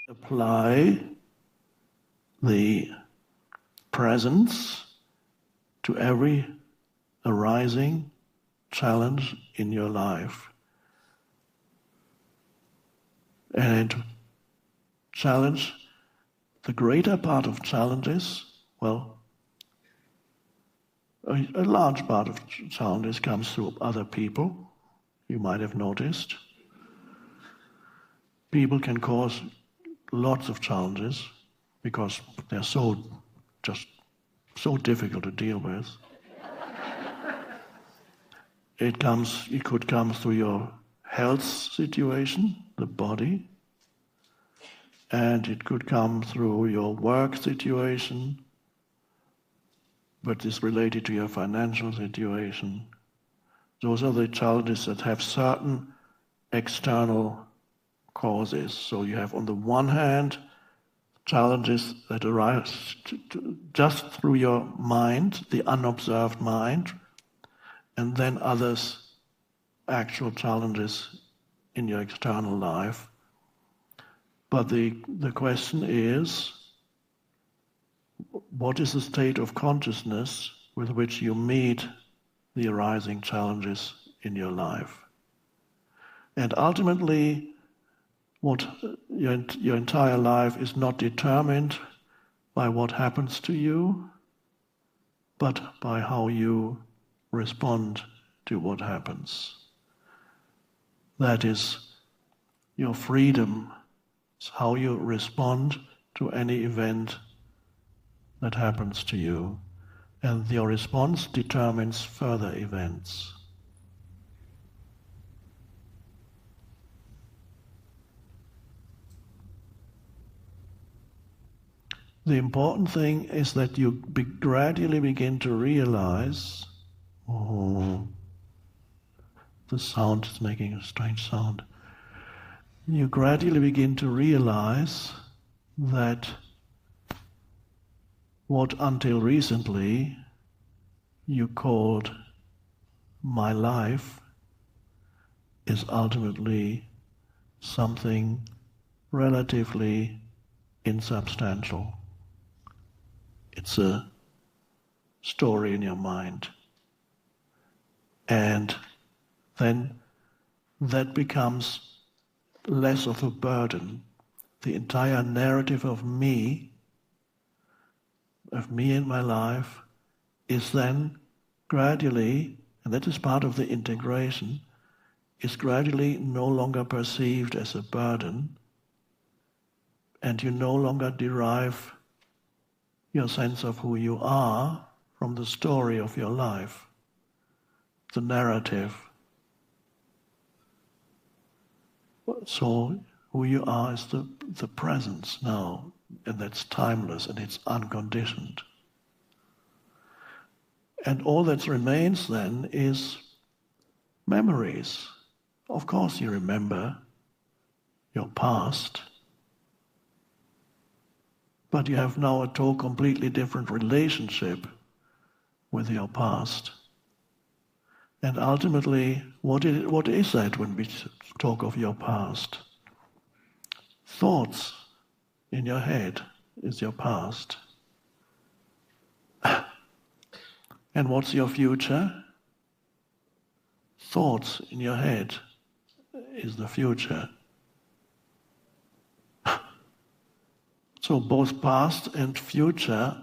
apply the presence to every arising challenge in your life. And challenge, the greater part of challenges, well, a large part of challenges comes through other people. You might have noticed. People can cause lots of challenges because they're so difficult to deal with. It could come through your health situation, the body, and it could come through your work situation, but is related to your financial situation. Those are the challenges that have certain external causes. So you have, on the one hand, challenges that arise just through your mind, the unobserved mind, and then others, actual challenges in your external life. But the question is, what is the state of consciousness with which you meet the arising challenges in your life? And ultimately, what your entire life is not determined by what happens to you, but by how you respond to what happens. That is, your freedom is how you respond to any event that happens to you, and your response determines further events. The important thing is that you gradually begin to realize, the sound is making a strange sound. You gradually begin to realize that what until recently you called my life is ultimately something relatively insubstantial. It's a story in your mind. And then that becomes less of a burden. The entire narrative of me and my life is then gradually, and that is part of the integration, is gradually no longer perceived as a burden, and you no longer derive your sense of who you are from the story of your life, the narrative. So who you are is the presence now, and that's timeless and it's unconditioned. And all that remains then is memories. Of course you remember your past, but you have now a completely different relationship with your past. And ultimately, what is that when we talk of your past? Thoughts in your head is your past. And what's your future? Thoughts in your head is the future. So both past and future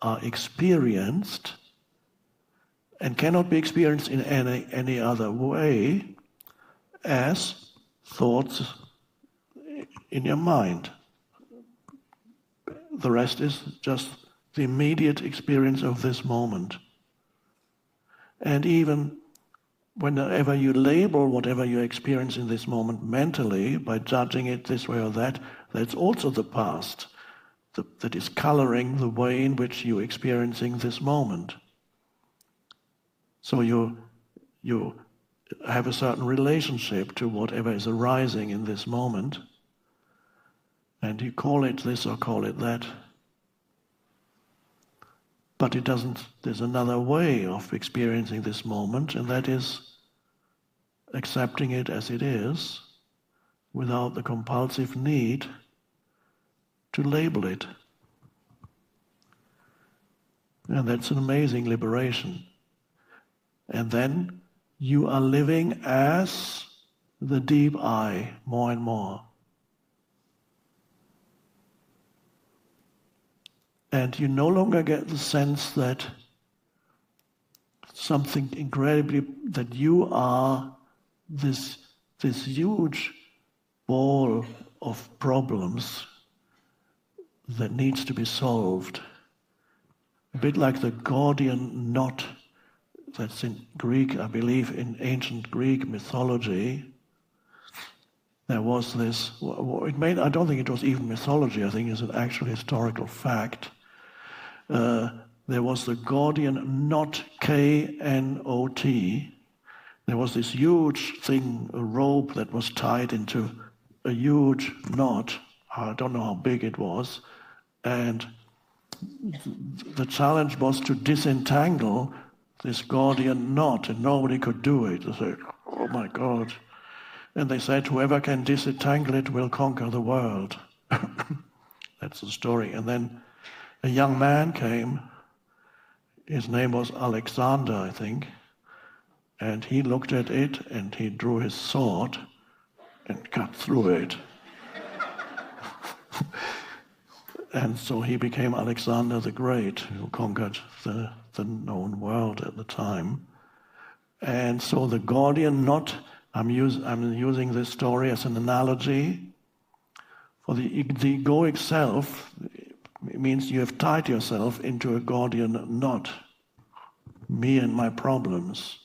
are experienced and cannot be experienced in any other way as thoughts in your mind. The rest is just the immediate experience of this moment. And even whenever you label whatever you experience in this moment mentally by judging it this way or that, that's also the past that is coloring the way in which you're experiencing this moment. So you have a certain relationship to whatever is arising in this moment, and you call it this or call it that. But it doesn't, there's another way of experiencing this moment, and that is accepting it as it is, without the compulsive need to label it. And that's an amazing liberation. And then you are living as the deep I more and more. And you no longer get the sense that something incredibly, that you are this huge ball of problems that needs to be solved. A bit like the Gordian knot that's in Greek, I believe in ancient Greek mythology. There was this, I don't think it was even mythology, I think it's an actual historical fact. There was the Gordian knot, K-N-O-T. There was this huge thing, a rope that was tied into a huge knot. I don't know how big it was. And the challenge was to disentangle this Gordian knot, and nobody could do it. They said, oh my God. And they said, whoever can disentangle it will conquer the world. That's the story. And then a young man came. His name was Alexander, I think. And he looked at it and he drew his sword and cut through it. And so he became Alexander the Great, who conquered the known world at the time. And so the Gordian knot, I'm using this story as an analogy for the egoic self. It means you have tied yourself into a Gordian knot, me and my problems.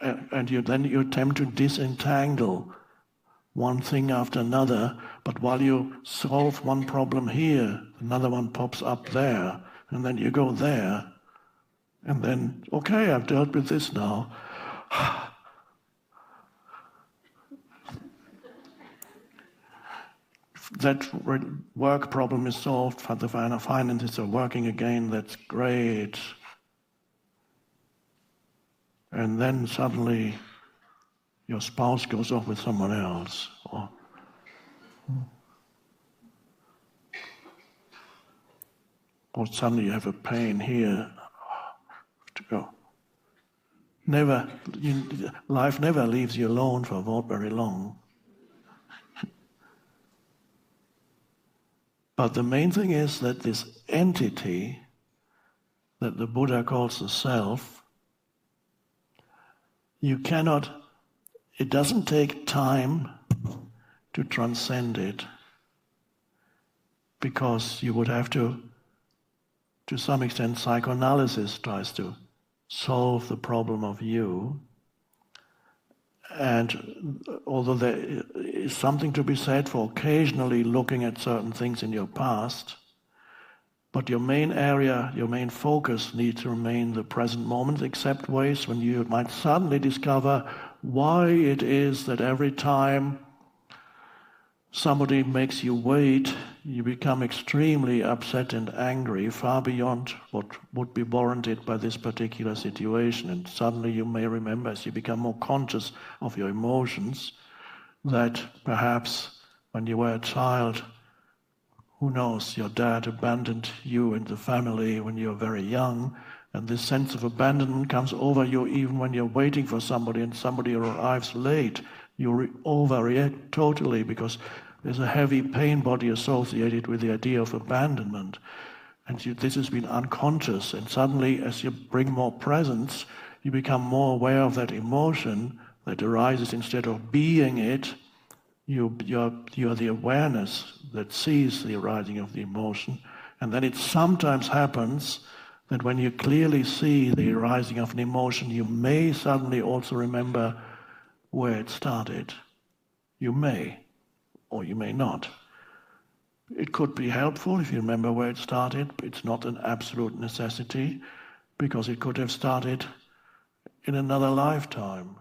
And then you attempt to disentangle one thing after another, but while you solve one problem here, another one pops up there, and then you go there, and then, okay, I've dealt with this now. That work problem is solved, the finances are working again, that's great. And then suddenly your spouse goes off with someone else. Or suddenly you have a pain here. To go. Life never leaves you alone for very long. But the main thing is that this entity that the Buddha calls the self, it doesn't take time to transcend it, because you would have to some extent, psychoanalysis tries to solve the problem of you. And although there is something to be said for occasionally looking at certain things in your past, but your main area, your main focus needs to remain the present moment, except ways when you might suddenly discover why it is that every time somebody makes you wait, you become extremely upset and angry, far beyond what would be warranted by this particular situation. And suddenly you may remember, as you become more conscious of your emotions, that perhaps when you were a child, who knows, your dad abandoned you and the family when you were very young, and this sense of abandonment comes over you even when you're waiting for somebody and somebody arrives late. You overreact totally because there's a heavy pain body associated with the idea of abandonment. And this has been unconscious, and suddenly as you bring more presence, you become more aware of that emotion that arises. Instead of being it, you're the awareness that sees the arising of the emotion. And then it sometimes happens that when you clearly see the arising of an emotion, you may suddenly also remember where it started. You may, or you may not. It could be helpful if you remember where it started. It's not an absolute necessity, because it could have started in another lifetime.